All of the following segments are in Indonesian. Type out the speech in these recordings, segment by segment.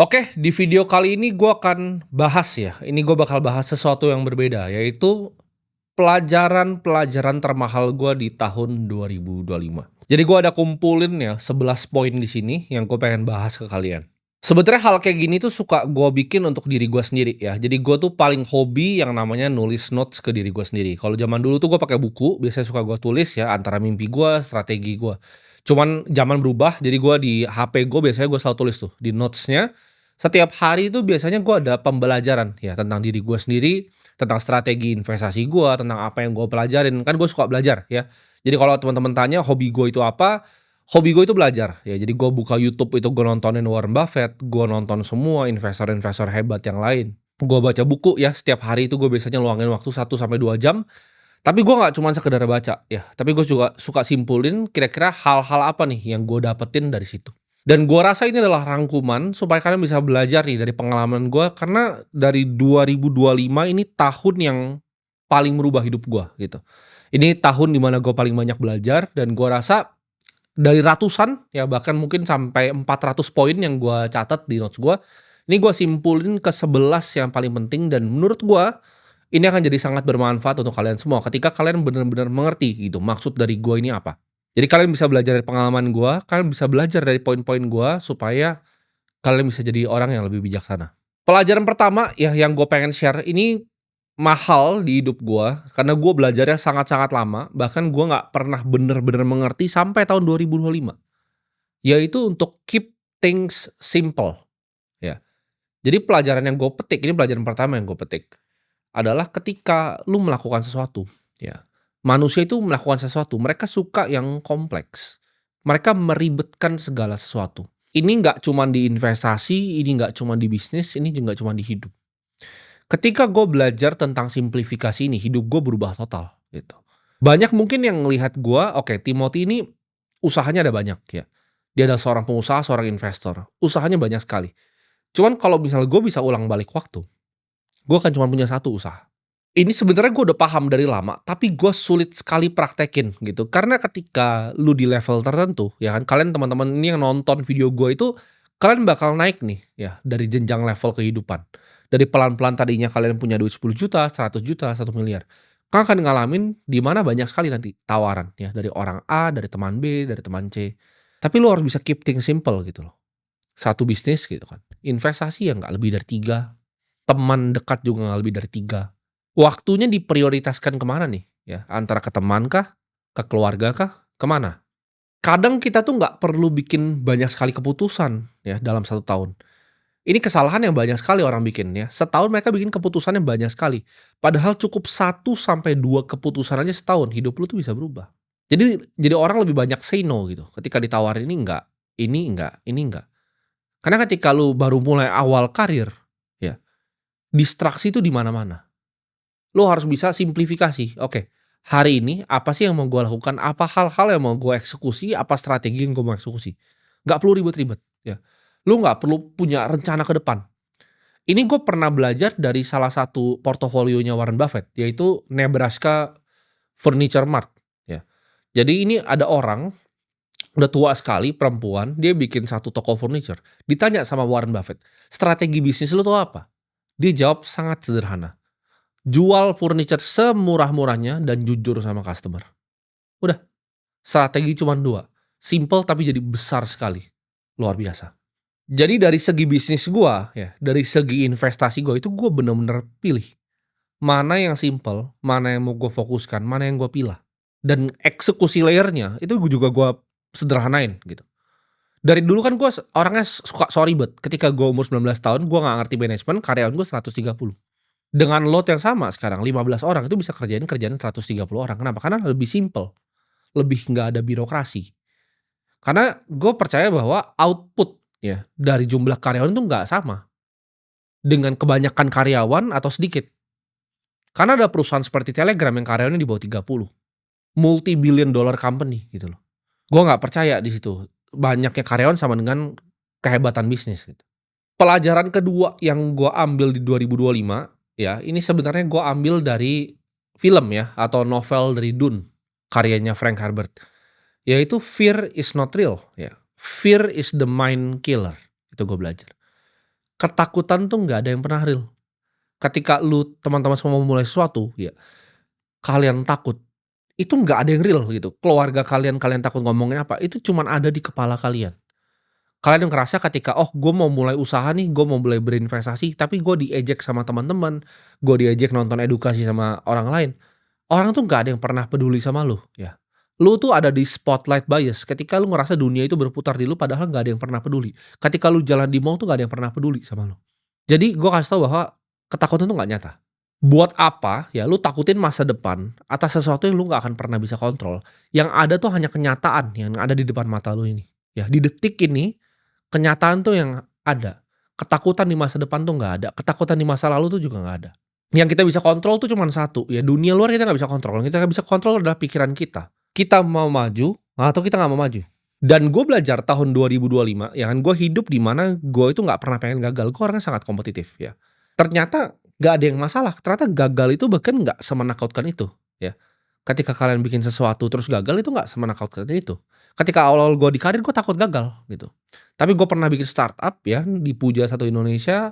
Oke, di video kali ini gue akan bahas ya, ini gue bakal bahas sesuatu yang berbeda, yaitu pelajaran-pelajaran termahal gue di tahun 2025. Jadi gue ada kumpulin ya 11 poin di sini yang gue pengen bahas ke kalian. Sebenarnya hal kayak gini tuh suka gue bikin untuk diri gue sendiri ya. Jadi gue tuh paling hobi yang namanya nulis notes ke diri gue sendiri. Kalau zaman dulu tuh gue pakai buku, biasanya suka gue tulis ya antara mimpi gue, strategi gue. Cuman zaman berubah, jadi gue di HP gue biasanya gue selalu tulis tuh di notesnya. Setiap hari itu biasanya gue ada pembelajaran ya tentang diri gue sendiri, tentang strategi investasi gue, tentang apa yang gue pelajarin. Kan gue suka belajar ya. Jadi kalau teman-teman tanya hobi gue itu apa, hobi gue itu belajar ya. Jadi gue buka YouTube itu gue nontonin Warren Buffett, gue nonton semua investor-investor hebat yang lain. Gue baca buku ya, setiap hari itu gue biasanya luangin waktu 1 sampai 2 jam. Tapi gue nggak cuma sekedar baca ya, tapi gue juga suka simpulin kira-kira hal-hal apa nih yang gue dapetin dari situ. Dan gue rasa ini adalah rangkuman supaya kalian bisa belajar nih dari pengalaman gue, karena dari 2025 ini tahun yang paling merubah hidup gue gitu. Ini tahun dimana gue paling banyak belajar, dan gue rasa dari ratusan ya, bahkan mungkin sampai 400 poin yang gue catat di notes gue, ini gue simpulin ke 11 yang paling penting, dan menurut gue ini akan jadi sangat bermanfaat untuk kalian semua ketika kalian benar-benar mengerti gitu maksud dari gue ini apa. Jadi kalian bisa belajar dari pengalaman gue, kalian bisa belajar dari poin-poin gue supaya kalian bisa jadi orang yang lebih bijaksana. Pelajaran pertama ya yang gue pengen share ini mahal di hidup gue, karena gue belajarnya sangat-sangat lama, bahkan gue nggak pernah bener-bener mengerti sampai tahun 2025, yaitu untuk keep things simple ya. Jadi pelajaran yang gue petik, ini pelajaran pertama yang gue petik, adalah ketika lu melakukan sesuatu, ya. Manusia itu melakukan sesuatu, mereka suka yang kompleks. Mereka meribetkan segala sesuatu. Ini nggak cuman di investasi, ini nggak cuman di bisnis, ini juga nggak cuman di hidup. Ketika gue belajar tentang simplifikasi ini, hidup gue berubah total, gitu. Banyak mungkin yang ngelihat gue, oke, Timothy ini usahanya ada banyak, ya. Dia adalah seorang pengusaha, seorang investor. Usahanya banyak sekali. Cuman kalau misalnya gue bisa ulang balik waktu, gue akan cuma punya satu usaha. Ini sebenarnya gue udah paham dari lama, tapi gue sulit sekali praktekin gitu. Karena ketika lu di level tertentu, ya kan, kalian teman-teman ini yang nonton video gue itu, kalian bakal naik nih ya dari jenjang level kehidupan. Dari pelan-pelan tadinya kalian punya duit 10 juta, 100 juta, 1 miliar. Kalian akan ngalamin di mana banyak sekali nanti tawaran ya dari orang A, dari teman B, dari teman C. Tapi lu harus bisa keep things simple gitu loh. Satu bisnis gitu kan. Investasi yang nggak lebih dari 3, teman dekat juga nggak lebih dari 3. Waktunya diprioritaskan kemana nih, ya? Antara ke teman kah? Ke keluarga kah? Kemana? Kadang kita tuh nggak perlu bikin banyak sekali keputusan, ya, dalam 1 tahun. Ini kesalahan yang banyak sekali orang bikin, ya. Setahun mereka bikin keputusan yang banyak sekali. Padahal cukup 1 sampai 2 keputusan aja setahun, hidup lu tuh bisa berubah. Jadi orang lebih banyak say no gitu, ketika ditawarin ini enggak, ini enggak, ini enggak. Karena ketika lu baru mulai awal karir, ya, distraksi itu di mana-mana. Lo harus bisa simplifikasi. Oke, hari ini apa sih yang mau gue lakukan? Apa hal-hal yang mau gue eksekusi? Apa strategi yang gue mau eksekusi? Nggak perlu ribet-ribet, ya. Lo nggak perlu punya rencana ke depan. Ini gue pernah belajar dari salah satu portofolionya Warren Buffett, yaitu Nebraska Furniture Mart, ya. Jadi ini ada orang, udah tua sekali, perempuan, dia bikin satu toko furniture. Ditanya sama Warren Buffett, "Strategi bisnis lo tuh apa?" Dia jawab sangat sederhana, jual furniture semurah-murahnya dan jujur sama customer. Udah, strategi cuma 2, simple tapi jadi besar sekali, luar biasa. Jadi dari segi bisnis gua ya, dari segi investasi gua itu gua bener-bener pilih, mana yang simple, mana yang mau gua fokuskan, mana yang gua pilah. Dan eksekusi layernya itu gua sederhanain gitu. Dari dulu kan gua orangnya suka so ribet, ketika gua umur 19 tahun gua nggak ngerti manajemen, karyawan gua 130. Dengan load yang sama sekarang 15 orang itu bisa kerjain kerjaan 130 orang. Kenapa? Karena lebih simple, lebih nggak ada birokrasi. Karena gue percaya bahwa output ya dari jumlah karyawan itu nggak sama dengan kebanyakan karyawan atau sedikit. Karena ada perusahaan seperti Telegram yang karyawannya di bawah 30, multi-billion dollar company gitu loh. Gue nggak percaya di situ banyaknya karyawan sama dengan kehebatan bisnis gitu. Pelajaran kedua yang gue ambil di 2025, ya, ini sebenarnya gue ambil dari film ya, atau novel dari Dune, karyanya Frank Herbert, yaitu Fear is not real, ya. Fear is the mind killer, itu gue belajar. ketakutan tuh nggak ada yang pernah real. Ketika lu teman-teman semua mau mulai sesuatu ya, kalian takut, itu nggak ada yang real gitu. Keluarga kalian takut ngomongin apa, itu cuman ada di kepala kalian. Kalian yang ngerasa ketika, "Oh, gue mau mulai usaha nih, gue mau mulai berinvestasi," tapi gue diejek sama teman-teman, gue diejek nonton edukasi sama orang lain. Orang tuh nggak ada yang pernah peduli sama lu, ya. Lu tuh ada di spotlight bias ketika lu ngerasa dunia itu berputar di lu padahal nggak ada yang pernah peduli. Ketika lu jalan di mall tuh nggak ada yang pernah peduli sama lu. Jadi gue kasih tau bahwa ketakutan tuh nggak nyata. Buat apa ya lu takutin masa depan atas sesuatu yang lu nggak akan pernah bisa kontrol. Yang ada tuh hanya kenyataan yang ada di depan mata lu ini. Ya, di detik ini kenyataan tuh yang ada. Ketakutan di masa depan tuh nggak ada. Ketakutan di masa lalu tuh juga nggak ada. Yang kita bisa kontrol tuh cuman satu, ya dunia luar kita nggak bisa kontrol. Yang kita bisa kontrol adalah pikiran kita. Kita mau maju atau kita nggak mau maju. Dan gue belajar tahun 2025, ya kan gue hidup di mana gue itu nggak pernah pengen gagal. Gue orangnya sangat kompetitif ya. Ternyata nggak ada yang masalah. Ternyata gagal itu bahkan nggak semenakutkan itu. Ya, ketika kalian bikin sesuatu terus gagal itu nggak semenakutkan itu. Ketika awal-awal gue di karir gue takut gagal gitu. Tapi gue pernah bikin startup ya, dipuja satu Indonesia,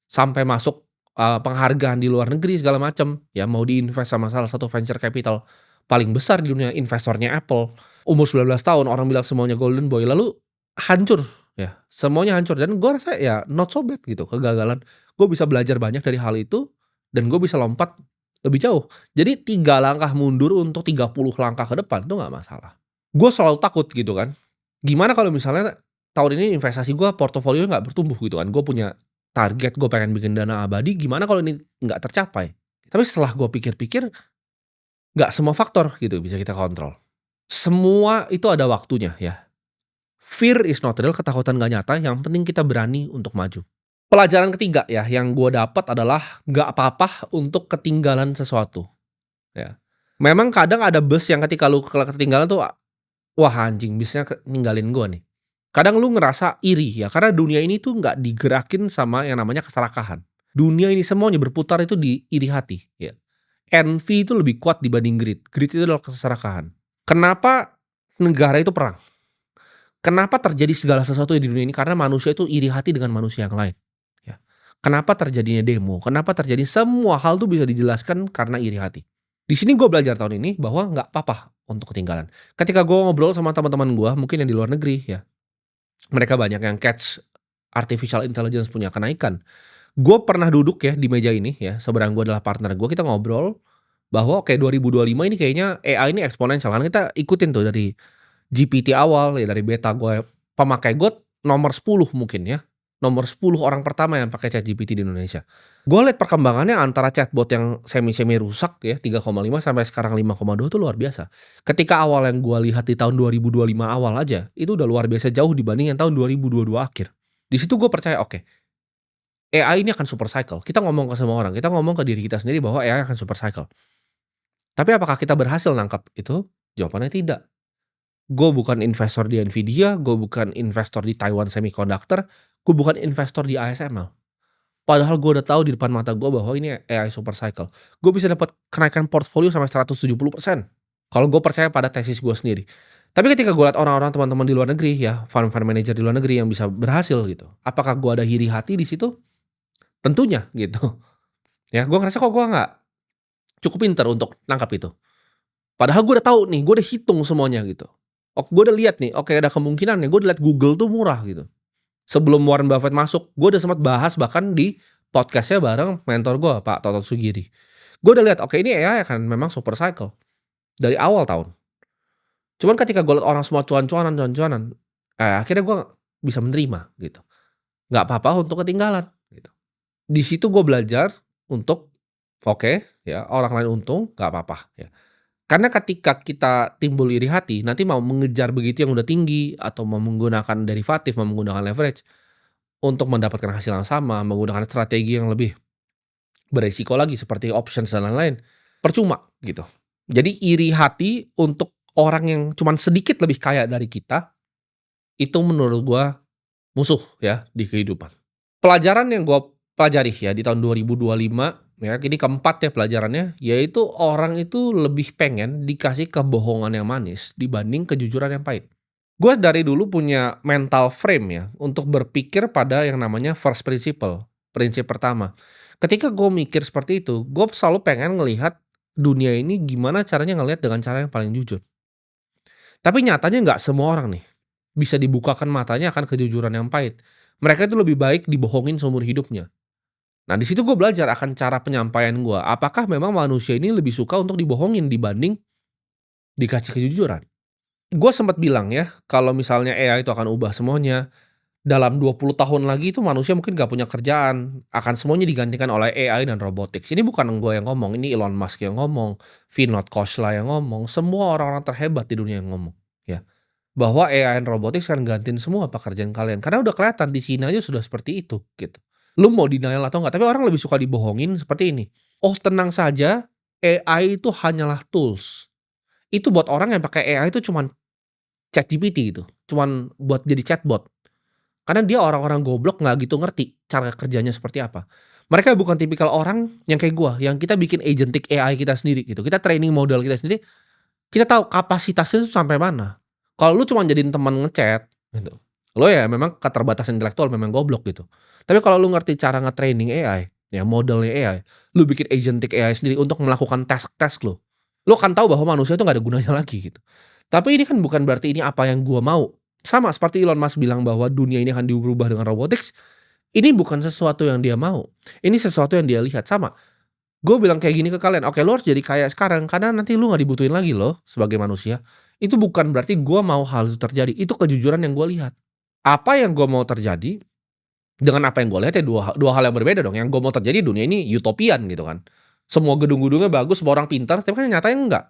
sampai masuk penghargaan di luar negeri segala macam. Ya mau diinvest sama salah satu venture capital paling besar di dunia, investornya Apple. Umur 19 tahun orang bilang semuanya golden boy, lalu hancur ya, semuanya hancur dan gue rasa ya not so bad gitu kegagalan. Gue bisa belajar banyak dari hal itu dan gue bisa lompat lebih jauh. Jadi 3 langkah mundur untuk 30 langkah ke depan itu nggak masalah. Gue selalu takut gitu kan, gimana kalau misalnya tahun ini investasi gue portofolio nggak bertumbuh gitu kan, gue punya target gue pengen bikin dana abadi, gimana kalau ini nggak tercapai. Tapi setelah gue pikir-pikir, nggak semua faktor gitu bisa kita kontrol. Semua itu ada waktunya ya. Fear is not real, ketakutan gak nyata, yang penting kita berani untuk maju. Pelajaran ketiga ya yang gue dapat adalah nggak apa-apa untuk ketinggalan sesuatu. Ya. Memang kadang ada bus yang ketika lu ketinggalan tuh, wah anjing bisnya ninggalin gue nih. Kadang lu ngerasa iri ya karena dunia ini tuh nggak digerakin sama yang namanya keserakahan. Dunia ini semuanya berputar itu di iri hati ya. Envy itu lebih kuat dibanding greed. Greed itu adalah keserakahan. Kenapa negara itu perang? Kenapa terjadi segala sesuatu di dunia ini? Karena manusia itu iri hati dengan manusia yang lain. Ya. Kenapa terjadinya demo? Kenapa terjadi semua hal itu bisa dijelaskan karena iri hati. Di sini gue belajar tahun ini bahwa nggak apa-apa untuk ketinggalan. Ketika gue ngobrol sama teman-teman gue, mungkin yang di luar negeri ya, mereka banyak yang catch artificial intelligence punya kenaikan. Gue pernah duduk ya di meja ini ya, seberang gue adalah partner gue, kita ngobrol bahwa oke 2025 ini kayaknya AI ini eksponensial. Karena kita ikutin tuh dari GPT awal ya, dari beta gue, pemakai gue nomor 10 mungkin ya. Nomor 10 orang pertama yang pakai ChatGPT di Indonesia. Gue lihat perkembangannya antara chatbot yang semi-semi rusak ya 3,5 sampai sekarang 5,2 itu luar biasa. Ketika awal yang gue lihat di tahun 2025 awal aja, itu udah luar biasa jauh dibanding yang tahun 2022 akhir. Di situ gue percaya oke, AI ini akan super cycle. Kita ngomong ke semua orang, kita ngomong ke diri kita sendiri bahwa AI akan super cycle. Tapi apakah kita berhasil nangkap itu? Jawabannya tidak. Gue bukan investor di Nvidia, gue bukan investor di Taiwan Semiconductor, gue bukan investor di ASML. Padahal gue udah tahu di depan mata gue bahwa ini AI super cycle. Gue bisa dapat kenaikan portfolio sampai 170%. Kalau gue percaya pada tesis gue sendiri. Tapi ketika gue lihat orang-orang teman-teman di luar negeri ya, fund manager di luar negeri yang bisa berhasil gitu. Apakah gue ada iri hati di situ? Tentunya gitu. Ya, gue ngerasa kok gue nggak cukup pintar untuk nangkap itu. Padahal gue udah tahu nih, gue udah hitung semuanya gitu. Oke, gue udah lihat nih, oke ada kemungkinan nih, gue udah lihat Google tuh murah gitu. Sebelum Warren Buffett masuk, gue udah sempat bahas bahkan di podcastnya bareng mentor gue, Pak Toto Sugiri. Gue udah lihat, oke ini AI akan memang super cycle dari awal tahun. Cuman ketika gue lihat orang semua cuan-cuanan, akhirnya gue bisa menerima gitu. Nggak apa-apa untuk ketinggalan gitu. Di situ gue belajar untuk oke, ya orang lain untung, nggak apa-apa ya. Karena ketika kita timbul iri hati, nanti mau mengejar begitu yang udah tinggi, atau mau menggunakan derivatif, mau menggunakan leverage, untuk mendapatkan hasil yang sama, menggunakan strategi yang lebih beresiko lagi seperti options dan lain-lain, percuma gitu. Jadi iri hati untuk orang yang cuman sedikit lebih kaya dari kita, itu menurut gua musuh ya di kehidupan. Pelajaran yang gua pelajari ya di tahun 2025 ya, ini keempat ya pelajarannya, yaitu orang itu lebih pengen dikasih kebohongan yang manis dibanding kejujuran yang pahit. Gue dari dulu punya mental frame ya, untuk berpikir pada yang namanya first principle, prinsip pertama. Ketika gue mikir seperti itu, gue selalu pengen ngelihat dunia ini gimana caranya ngelihat dengan cara yang paling jujur. Tapi nyatanya nggak semua orang nih, bisa dibukakan matanya akan kejujuran yang pahit. Mereka itu lebih baik dibohongin seumur hidupnya. Nah, di situ gue belajar akan cara penyampaian gue. Apakah memang manusia ini lebih suka untuk dibohongin dibanding dikasih kejujuran? Gue sempat bilang ya, kalau misalnya AI itu akan ubah semuanya, dalam 20 tahun lagi itu manusia mungkin nggak punya kerjaan, akan semuanya digantikan oleh AI dan robotics. Ini bukan gue yang ngomong, ini Elon Musk yang ngomong, Vinod Khosla yang ngomong, semua orang-orang terhebat di dunia yang ngomong, ya. Bahwa AI dan robotics akan gantiin semua pekerjaan kalian, karena udah kelihatan di Cina aja sudah seperti itu, gitu. Lu mau denial atau enggak, tapi orang lebih suka dibohongin seperti ini, "Oh tenang saja, AI itu hanyalah tools." Itu buat orang yang pakai AI itu cuman ChatGPT gitu, cuman buat jadi chatbot. Karena dia orang-orang goblok nggak gitu ngerti cara kerjanya seperti apa. Mereka bukan tipikal orang yang kayak gua, yang kita bikin agentic AI kita sendiri gitu. Kita training modal kita sendiri, kita tahu kapasitasnya itu sampai mana. Kalau lu cuma jadiin teman nge-chat gitu, lo ya memang keterbatasan intelektual memang goblok gitu. Tapi kalau lu ngerti cara nge-training AI, ya modelnya AI, lu bikin agentic AI sendiri untuk melakukan task-task lu akan tahu bahwa manusia itu nggak ada gunanya lagi gitu. Tapi ini kan bukan berarti ini apa yang gua mau. Sama seperti Elon Musk bilang bahwa dunia ini akan dirubah dengan robotics, ini bukan sesuatu yang dia mau. Ini sesuatu yang dia lihat, sama. Gue bilang kayak gini ke kalian, "Oke, lu harus jadi kaya sekarang karena nanti lu nggak dibutuhin lagi loh sebagai manusia." Itu bukan berarti gue mau hal itu terjadi, itu kejujuran yang gue lihat. Apa yang gue mau terjadi dengan apa yang gue lihat ya dua hal yang berbeda dong. Yang gue mau terjadi dunia ini utopian gitu kan. Semua gedung-gedungnya bagus, semua orang pintar, tapi kan nyatanya enggak.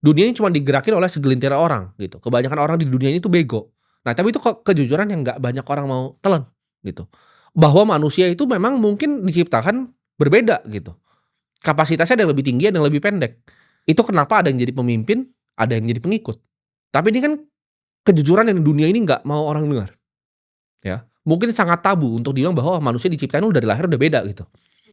Dunia ini cuma digerakin oleh segelintir orang gitu. Kebanyakan orang di dunia ini tuh bego. Nah, tapi itu kejujuran yang nggak banyak orang mau telan gitu. Bahwa manusia itu memang mungkin diciptakan berbeda gitu. Kapasitasnya ada yang lebih tinggi, ada yang lebih pendek. Itu kenapa ada yang jadi pemimpin, ada yang jadi pengikut. Tapi ini kan kejujuran yang di dunia ini nggak mau orang dengar, ya. Mungkin sangat tabu untuk dibilang bahwa manusia diciptain udah dari lahir udah beda gitu.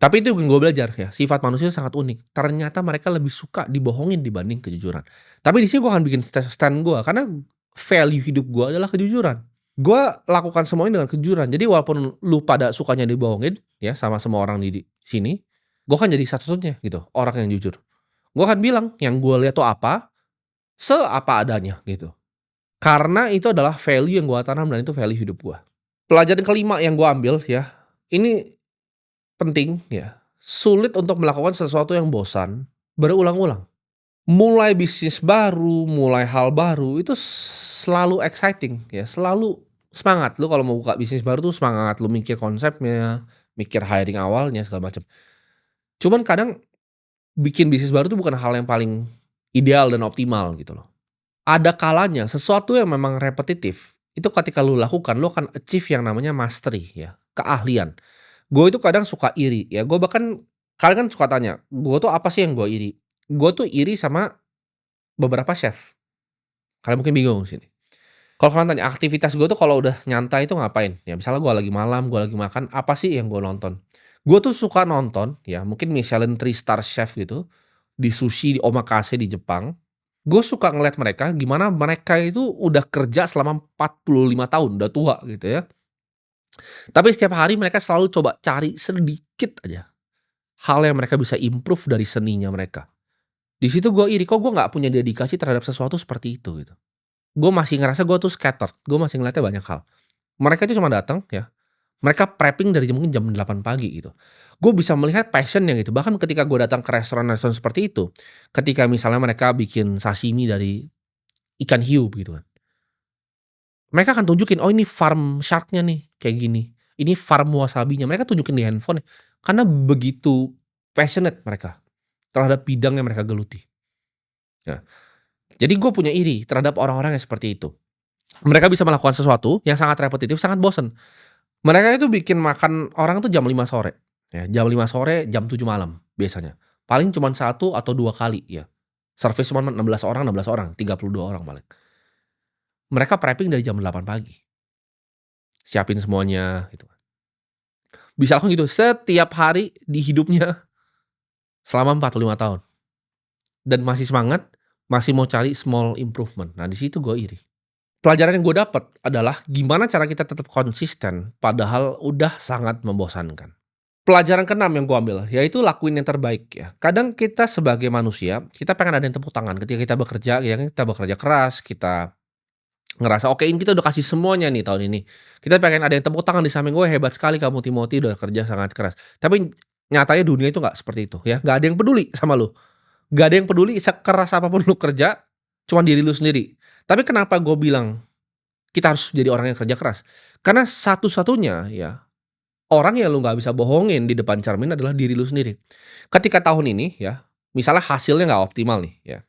Tapi itu yang gue belajar ya, sifat manusia sangat unik. Ternyata mereka lebih suka dibohongin dibanding kejujuran. Tapi di sini gue akan bikin stand gue, karena value hidup gue adalah kejujuran. Gue lakukan semuanya dengan kejujuran. Jadi walaupun lu pada sukanya dibohongin ya sama semua orang di sini, gue kan jadi satu-satunya gitu, orang yang jujur. Gue akan bilang yang gue lihat tuh apa, seapa adanya gitu. Karena itu adalah value yang gue tanam dan itu value hidup gue. Pelajaran kelima yang gue ambil ya, ini penting ya, sulit untuk melakukan sesuatu yang bosan berulang-ulang. Mulai bisnis baru, mulai hal baru itu selalu exciting ya, selalu semangat. Lu kalau mau buka bisnis baru tuh semangat, lu mikir konsepnya, mikir hiring awalnya segala macam. Cuman kadang bikin bisnis baru tuh bukan hal yang paling ideal dan optimal gitu loh. Ada kalanya sesuatu yang memang repetitif, itu ketika lu lakukan, lu akan achieve yang namanya mastery ya, keahlian. Gue itu kadang suka iri ya, gue bahkan kalian kan suka tanya, gue tuh apa sih yang gue iri? Gue tuh iri sama beberapa chef. Kalian mungkin bingung sini. Kalau kalian tanya aktivitas gue tuh kalau udah nyantai itu ngapain? Ya misalnya gue lagi malam, gue lagi makan, apa sih yang gue nonton? Gue tuh suka nonton ya, mungkin Michelin 3 star chef gitu, di sushi, di omakase di Jepang. Gue suka ngeliat mereka gimana mereka itu udah kerja selama 45 tahun, udah tua gitu ya. Tapi setiap hari mereka selalu coba cari sedikit aja hal yang mereka bisa improve dari seninya mereka. Di situ gue iri, kok gue nggak punya dedikasi terhadap sesuatu seperti itu gitu. Gue masih ngerasa gue tuh scattered, gue masih ngeliatnya banyak hal. Mereka itu cuma datang ya, mereka prepping dari mungkin jam 8 pagi gitu. Gue bisa melihat passion-nya gitu, bahkan ketika gue datang ke restoran-restoran seperti itu, ketika misalnya mereka bikin sashimi dari ikan hiu gitu kan. Mereka akan tunjukin, "Oh ini farm shark-nya nih, kayak gini. Ini farm wasabinya." Mereka tunjukin di handphone, karena begitu passionate mereka terhadap bidang yang mereka geluti. Ya, jadi gue punya iri terhadap orang-orang yang seperti itu. Mereka bisa melakukan sesuatu yang sangat repetitif, sangat bosen. Mereka itu bikin makan orang tuh jam 5 sore, ya, jam 5 sore, jam 7 malam biasanya. Paling cuman 1 atau 2 kali ya. Service cuman 16 orang, 32 orang paling. Mereka prepping dari jam 8 pagi, siapin semuanya gitu kan. Bisa lakukan gitu setiap hari di hidupnya selama 45 tahun. Dan masih semangat, masih mau cari small improvement. Nah di situ gue iri. Pelajaran yang gue dapat adalah gimana cara kita tetap konsisten padahal udah sangat membosankan. Pelajaran keenam yang gue ambil, yaitu lakuin yang terbaik ya. Kadang kita sebagai manusia, kita pengen ada yang tepuk tangan ketika kita bekerja ya kan, kita bekerja keras, kita ngerasa, "Oke, ini kita udah kasih semuanya nih tahun ini." Kita pengen ada yang tepuk tangan di samping, gue "Hebat sekali kamu Timothy, udah kerja sangat keras." Tapi nyatanya dunia itu nggak seperti itu ya, nggak ada yang peduli sama lu. Nggak ada yang peduli sekeras apapun lu kerja, cuman diri lu sendiri. Tapi kenapa gue bilang kita harus jadi orang yang kerja keras? Karena satu-satunya ya, orang yang lu nggak bisa bohongin di depan cermin adalah diri lu sendiri. Ketika tahun ini ya, misalnya hasilnya nggak optimal nih ya,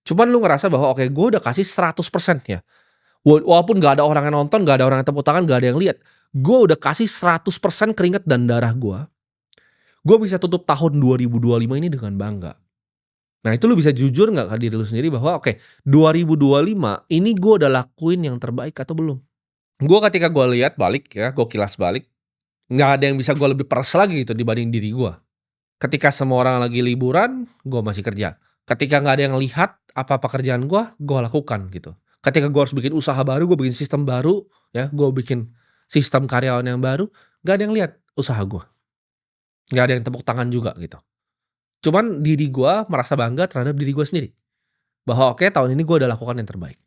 cuman lu ngerasa bahwa, "Oke, gue udah kasih 100% ya. Walaupun nggak ada orang yang nonton, nggak ada orang yang tepuk tangan, nggak ada yang lihat. Gue udah kasih 100% keringat dan darah gue bisa tutup tahun 2025 ini dengan bangga." Nah, itu lu bisa jujur nggak ke diri lu sendiri bahwa, "Oke, 2025 ini gue udah lakuin yang terbaik atau belum?" Ketika gue lihat balik ya, gue kilas balik, nggak ada yang bisa gue lebih peres lagi gitu dibanding diri gue. Ketika semua orang lagi liburan, gue masih kerja. Ketika nggak ada yang lihat apa pekerjaan gue lakukan gitu. Ketika gue harus bikin usaha baru, gue bikin sistem baru, ya, gue bikin sistem karyawan yang baru, nggak ada yang lihat usaha gue. Nggak ada yang tepuk tangan juga gitu. Cuman diri gue merasa bangga terhadap diri gue sendiri. Bahwa oke, tahun ini gue udah lakukan yang terbaik.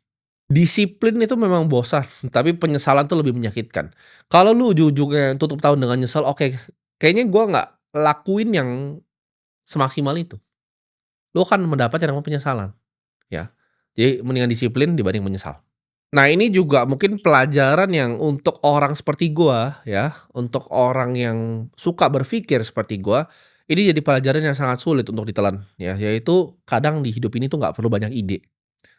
Disiplin itu memang bosan, tapi penyesalan tuh lebih menyakitkan. Kalau lu ujung-ujungnya tutup tahun dengan nyesel, oke, kayaknya gue nggak lakuin yang semaksimal itu. Lu akan mendapat yang namanya penyesalan, ya. Jadi mendingan disiplin dibanding menyesal. Nah, ini juga mungkin pelajaran yang untuk orang seperti gua ya, untuk orang yang suka berpikir seperti gua, ini jadi pelajaran yang sangat sulit untuk ditelan ya, yaitu kadang di hidup ini tuh nggak perlu banyak ide.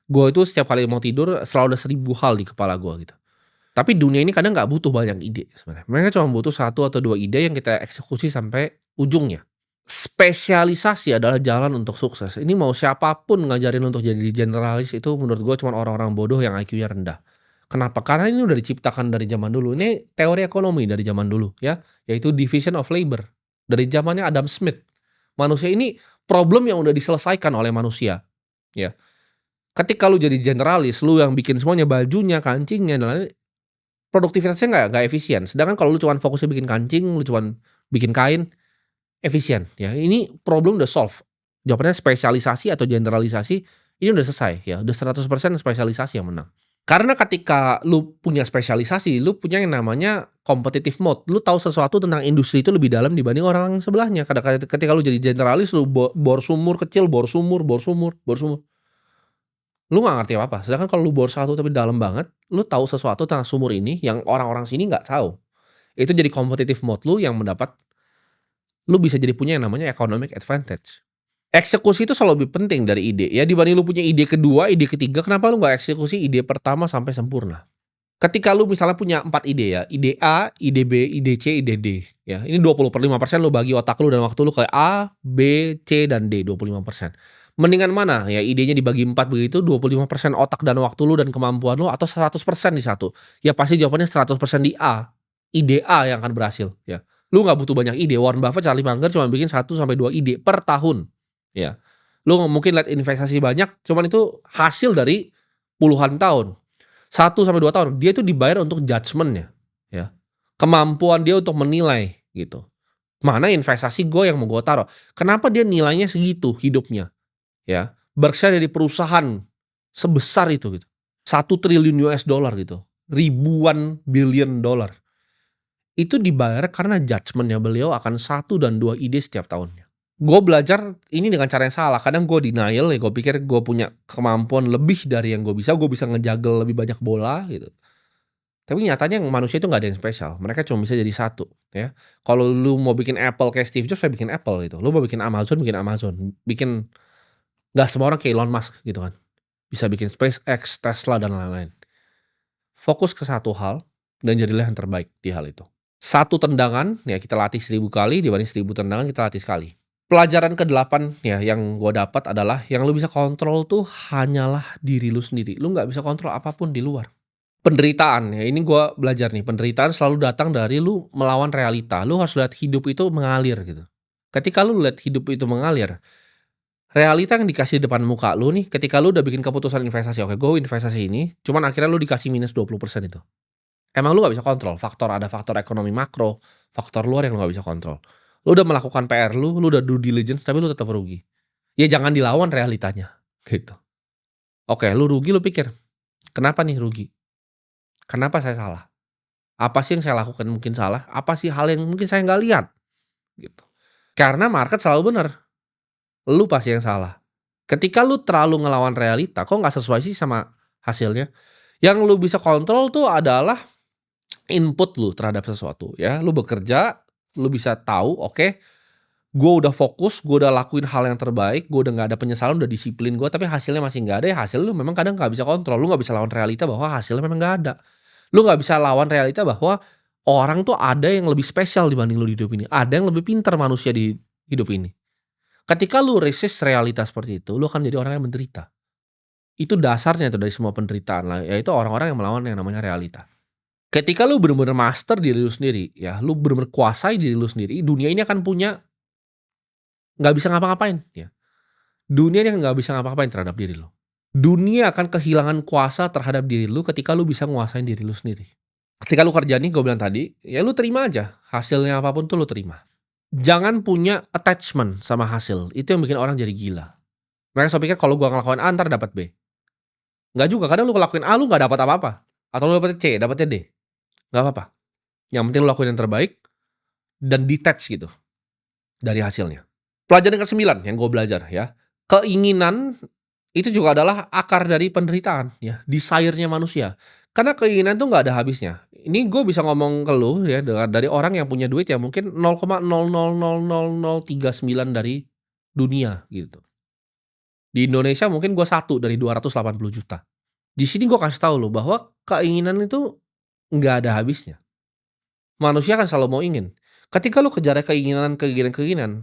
Gua itu setiap kali mau tidur selalu ada 1000 hal di kepala gua gitu. Tapi dunia ini kadang nggak butuh banyak ide sebenarnya. Mereka cuma butuh satu atau 2 ide yang kita eksekusi sampai ujungnya. Spesialisasi adalah jalan untuk sukses. Ini mau siapapun ngajarin untuk jadi generalis itu menurut gue cuma orang-orang bodoh yang IQ-nya rendah. Kenapa? Karena ini udah diciptakan dari zaman dulu. Ini teori ekonomi dari zaman dulu ya, yaitu division of labor. Dari zamannya Adam Smith. Manusia ini problem yang udah diselesaikan oleh manusia, ya. Ketika lu jadi generalis, lu yang bikin semuanya, bajunya, kancingnya, dan lain-lain, produktivitasnya nggak efisien. Sedangkan kalau lu cuman fokusnya bikin kancing, lu cuman bikin kain, efisien ya, ini problem udah solve. Jawabannya spesialisasi atau generalisasi, ini udah selesai ya, udah 100% spesialisasi yang menang. Karena ketika lu punya spesialisasi, lu punya yang namanya competitive mode. Lu tahu sesuatu tentang industri itu lebih dalam dibanding orang sebelahnya. Ketika lu jadi generalis, lu bor sumur kecil, bor sumur, bor sumur, bor sumur. Lu nggak ngerti apa-apa. Sedangkan kalau lu bor satu tapi dalam banget, lu tahu sesuatu tentang sumur ini yang orang-orang sini nggak tahu. Itu jadi competitive mode lu yang mendapat. Lu bisa jadi punya yang namanya economic advantage. Eksekusi itu selalu lebih penting dari ide, ya dibanding lu punya ide kedua, ide ketiga, kenapa lu nggak eksekusi ide pertama sampai sempurna? Ketika lu misalnya punya 4 ide ya, ide A, ide B, ide C, ide D, ya. Ini 20/5% lu bagi otak lu dan waktu lu ke A, B, C, dan D, 25%. Mendingan mana? Ya idenya dibagi 4 begitu, 25% otak dan waktu lu dan kemampuan lu atau 100% di satu? Ya pasti jawabannya 100% di A. Ide A yang akan berhasil, ya. Lu nggak butuh banyak ide. Warren Buffett, Charlie Munger cuma bikin 1 sampai 2 ide per tahun, ya. Lu nggak mungkin lihat investasi banyak, cuman itu hasil dari puluhan tahun. 1 sampai 2 tahun, dia itu dibayar untuk judgement-nya, ya. Kemampuan dia untuk menilai gitu. Mana investasi gue yang mau gue taruh. Kenapa dia nilainya segitu hidupnya, ya. Berkshire dari perusahaan sebesar itu gitu. 1 triliun US dollar gitu. Ribuan billion dollar. Itu dibayar karena judgement-nya beliau akan 1 dan 2 ide setiap tahunnya. Gue belajar ini dengan cara yang salah. Kadang gue denial ya, gue pikir gue punya kemampuan lebih dari yang gue bisa ngejagel lebih banyak bola gitu. Tapi nyatanya manusia itu nggak ada yang spesial. Mereka cuma bisa jadi satu, ya. Kalau lu mau bikin Apple kayak Steve Jobs, saya bikin Apple gitu. Lu mau bikin Amazon, bikin nggak semua orang kayak Elon Musk gitu kan. Bisa bikin SpaceX, Tesla, dan lain-lain. Fokus ke satu hal dan jadilah yang terbaik di hal itu. 1 tendangan, ya kita latih 1000 kali, dibanding 1000 tendangan kita latih sekali. Pelajaran ke-8 ya yang gue dapat adalah yang lu bisa kontrol tuh hanyalah diri lu sendiri. Lu nggak bisa kontrol apapun di luar. Penderitaan, ya ini gue belajar nih, penderitaan selalu datang dari lu melawan realita. Lu harus lihat hidup itu mengalir gitu. Ketika lu lihat hidup itu mengalir, Realita yang dikasih di depan muka lu nih, ketika lu udah bikin keputusan investasi, "Oke, gue investasi ini," cuman akhirnya lu dikasih minus 20% itu. Emang lu nggak bisa kontrol, ada faktor ekonomi makro, faktor luar yang lu nggak bisa kontrol. Lu udah melakukan PR lu udah due diligence, tapi lu tetap rugi. Ya jangan dilawan realitanya, gitu. Oke, lu rugi, lu pikir, "Kenapa nih rugi? Kenapa saya salah? Apa sih yang saya lakukan mungkin salah? Apa sih hal yang mungkin saya nggak lihat?" Gitu. Karena market selalu bener, lu pasti yang salah. Ketika lu terlalu ngelawan realita, kok nggak sesuai sih sama hasilnya? Yang lu bisa kontrol tuh adalah input lu terhadap sesuatu ya. Lu bekerja, lu bisa tahu, oke, gue udah fokus, gue udah lakuin hal yang terbaik, gue udah nggak ada penyesalan, udah disiplin gue, tapi hasilnya masih nggak ada, ya hasil lu memang kadang nggak bisa kontrol. Lu nggak bisa lawan realita bahwa hasilnya memang nggak ada. Lu nggak bisa lawan realita bahwa orang tuh ada yang lebih spesial dibanding lu di hidup ini. Ada yang lebih pintar manusia di hidup ini. Ketika lu resist realita seperti itu, lu akan jadi orang yang menderita. Itu dasarnya tuh dari semua penderitaan lah, yaitu orang-orang yang melawan yang namanya realita. Ketika lu bener-bener master diri lu sendiri, ya, lu bener-bener kuasai diri lu sendiri, dunia ini akan punya nggak bisa ngapa-ngapain, ya. Dunia ini nggak bisa ngapa-ngapain terhadap diri lu. Dunia akan kehilangan kuasa terhadap diri lu ketika lu bisa nguasain diri lu sendiri. Ketika lu kerja nih, gue bilang tadi, ya lu terima aja, hasilnya apapun tuh lu terima. Jangan punya attachment sama hasil, itu yang bikin orang jadi gila. Mereka selalu pikir kalau gua ngelakuin A entar dapat B. Nggak juga, kadang lu ngelakuin A lu nggak dapat apa-apa, atau lu dapetnya C, dapetnya D, nggak apa-apa. Yang penting lu lakuin yang terbaik dan detach gitu dari hasilnya. Pelajaran ke-9 yang gue belajar ya, keinginan itu juga adalah akar dari penderitaan ya, desire-nya manusia. Karena keinginan tuh nggak ada habisnya. Ini gue bisa ngomong ke lu ya dari orang yang punya duit ya mungkin 0,00000039 dari dunia gitu. Di Indonesia mungkin gue 1 dari 280 juta. Di sini gue kasih tahu lu bahwa keinginan itu nggak ada habisnya. Manusia kan selalu mau ingin. Ketika lu kejar keinginan,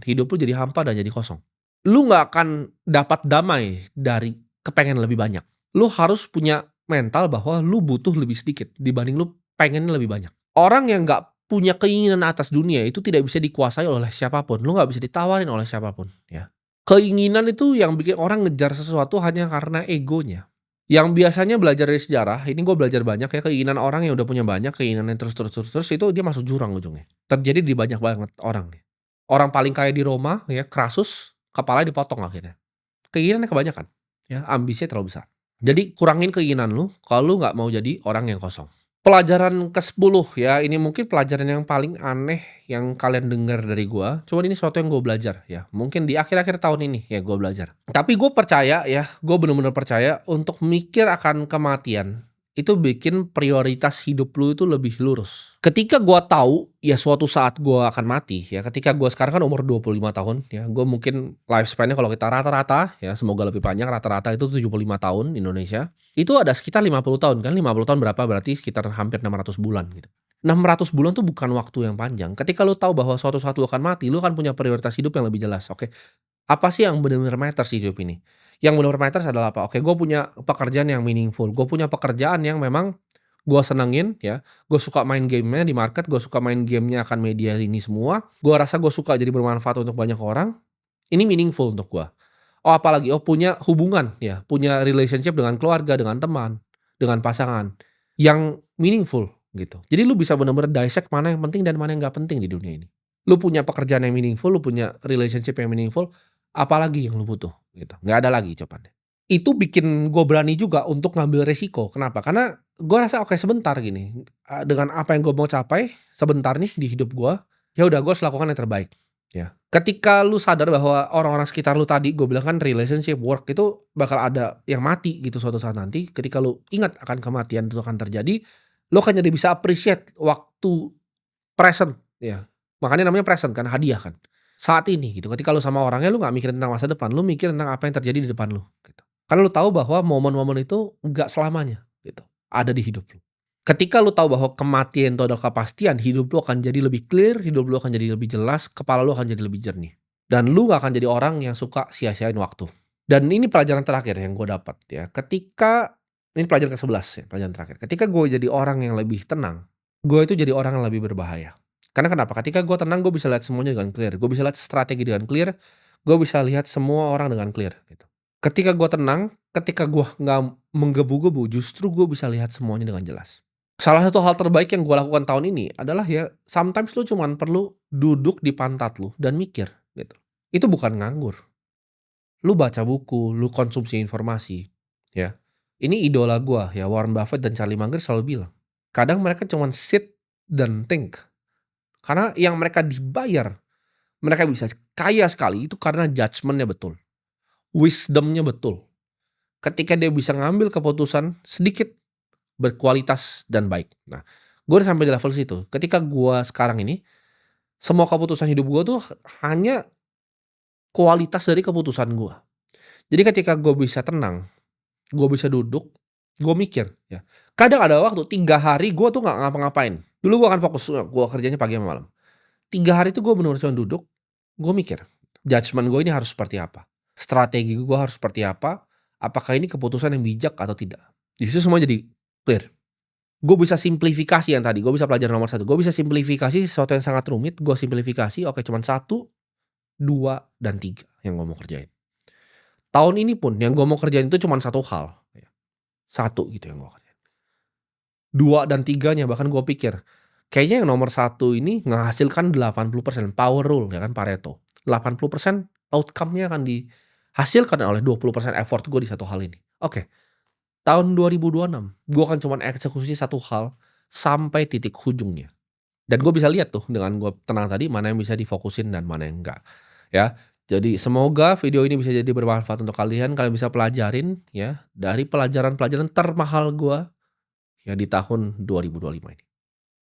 hidup lu jadi hampa dan jadi kosong. Lu nggak akan dapat damai dari kepengen lebih banyak. Lu harus punya mental bahwa lu butuh lebih sedikit dibanding lu pengen lebih banyak. Orang yang nggak punya keinginan atas dunia itu tidak bisa dikuasai oleh siapapun. Lu nggak bisa ditawarin oleh siapapun, ya. Keinginan itu yang bikin orang ngejar sesuatu hanya karena egonya. Yang biasanya belajar dari sejarah, ini gue belajar banyak ya, keinginan orang yang udah punya banyak, keinginannya terus itu dia masuk jurang ujungnya. Terjadi di banyak banget orang. Orang paling kaya di Roma ya, Crassus, kepalanya dipotong akhirnya. Keinginannya kebanyakan, ya, ambisinya terlalu besar. Jadi kurangin keinginan lu, kalau lu nggak mau jadi orang yang kosong. Pelajaran ke-10 ya, ini mungkin pelajaran yang paling aneh yang kalian dengar dari gua, cuman ini sesuatu yang gue belajar ya, mungkin di akhir-akhir tahun ini ya gue belajar. Tapi gue percaya ya, gue bener-bener percaya untuk mikir akan kematian, itu bikin prioritas hidup lu itu lebih lurus. Ketika gua tahu ya suatu saat gua akan mati ya, ketika gua sekarang kan umur 25 tahun ya, gue mungkin lifespan-nya kalau kita rata-rata ya, semoga lebih panjang, rata-rata itu 75 tahun Indonesia. Itu ada sekitar 50 tahun kan, 50 tahun berapa berarti sekitar hampir 600 bulan gitu. 600 bulan tuh bukan waktu yang panjang. Ketika lu tahu bahwa suatu saat lu akan mati, lu akan punya prioritas hidup yang lebih jelas. Oke, apa sih yang benar-benar matters di hidup ini? Yang benar-benar matters adalah apa? Oke, gue punya pekerjaan yang meaningful, gue punya pekerjaan yang memang gue senengin ya, gue suka main game-nya di market, gue suka main game-nya akan media ini semua, gue rasa gue suka jadi bermanfaat untuk banyak orang, ini meaningful untuk gue. Oh apalagi, oh punya hubungan ya, punya relationship dengan keluarga, dengan teman, dengan pasangan, yang meaningful gitu. Jadi lu bisa benar-benar dissect mana yang penting dan mana yang nggak penting di dunia ini. Lu punya pekerjaan yang meaningful, lu punya relationship yang meaningful, apalagi yang lu butuh gitu, nggak ada lagi jawabannya. Itu bikin gue berani juga untuk ngambil resiko, kenapa? Karena gue rasa oke sebentar gini, dengan apa yang gue mau capai sebentar nih di hidup gue, ya udah gue harus lakukan yang terbaik, ya. Ketika lu sadar bahwa orang-orang sekitar lu tadi gue bilang kan relationship, work itu bakal ada yang mati gitu suatu saat nanti, ketika lu ingat akan kematian itu akan terjadi, lu akan jadi bisa appreciate waktu present, ya. Makanya namanya present kan, hadiah kan. Saat ini gitu, ketika lu sama orangnya lu nggak mikirin tentang masa depan, lu mikir tentang apa yang terjadi di depan lu, gitu. Karena lu tahu bahwa momen-momen itu nggak selamanya gitu, ada di hidup lu. Ketika lu tahu bahwa kematian itu adalah kepastian, hidup lu akan jadi lebih clear, hidup lu akan jadi lebih jelas, kepala lu akan jadi lebih jernih. Dan lu nggak akan jadi orang yang suka sia-siain waktu. Dan ini pelajaran terakhir yang gue dapat ya, ketika ini pelajaran ke-11 ya, pelajaran terakhir. Ketika gue jadi orang yang lebih tenang, gue itu jadi orang yang lebih berbahaya. Karena kenapa? Ketika gue tenang, gue bisa lihat semuanya dengan clear. Gue bisa lihat strategi dengan clear. gue bisa lihat semua orang dengan clear gitu. Ketika gue tenang, ketika gue nggak menggebu-gebu, justru gue bisa lihat semuanya dengan jelas. Salah satu hal terbaik yang gue lakukan tahun ini adalah ya, sometimes lu cuman perlu duduk di pantat lu dan mikir gitu. Itu bukan nganggur. Lu baca buku, lu konsumsi informasi, ya. Ini idola gua ya, Warren Buffett dan Charlie Munger selalu bilang, kadang mereka cuman sit dan think. Karena yang mereka dibayar, mereka bisa kaya sekali itu karena judgement-nya betul, wisdom-nya betul. Ketika dia bisa ngambil keputusan sedikit berkualitas dan baik. Nah, gua udah sampai di level situ. Ketika gua sekarang ini, semua keputusan hidup gua tuh hanya kualitas dari keputusan gua. Jadi ketika gue bisa tenang, gue bisa duduk, gue mikir ya. Kadang ada waktu 3 hari gue tuh nggak ngapa-ngapain. Dulu gue akan fokus, gue kerjanya pagi sama malam. 3 hari itu gue bener-bener cuma duduk, gue mikir, judgement gue ini harus seperti apa? Strategi gue harus seperti apa? Apakah ini keputusan yang bijak atau tidak? Di situ semua jadi clear. Gue bisa simplifikasi yang tadi, gue bisa pelajaran nomor 1, gue bisa simplifikasi sesuatu yang sangat rumit, gue simplifikasi, oke cuman 1, 2, dan 3 yang gue mau kerjain. Tahun ini pun yang gue mau kerjain itu cuman 1 hal, ya. 1 gitu yang gue kerjain. 2 dan 3-nya bahkan gue pikir, kayaknya yang nomor 1 ini menghasilkan 80%, power rule ya kan, Pareto. 80% outcome-nya akan dihasilkan oleh 20% effort gue di satu hal ini. Oke, tahun 2026 gue akan cuman eksekusi 1 hal sampai titik ujungnya. Dan gue bisa lihat tuh dengan gue tenang tadi, mana yang bisa difokusin dan mana yang enggak, ya. Jadi semoga video ini bisa jadi bermanfaat untuk kalian bisa pelajarin ya, dari pelajaran-pelajaran termahal gue ya di tahun 2025 ini.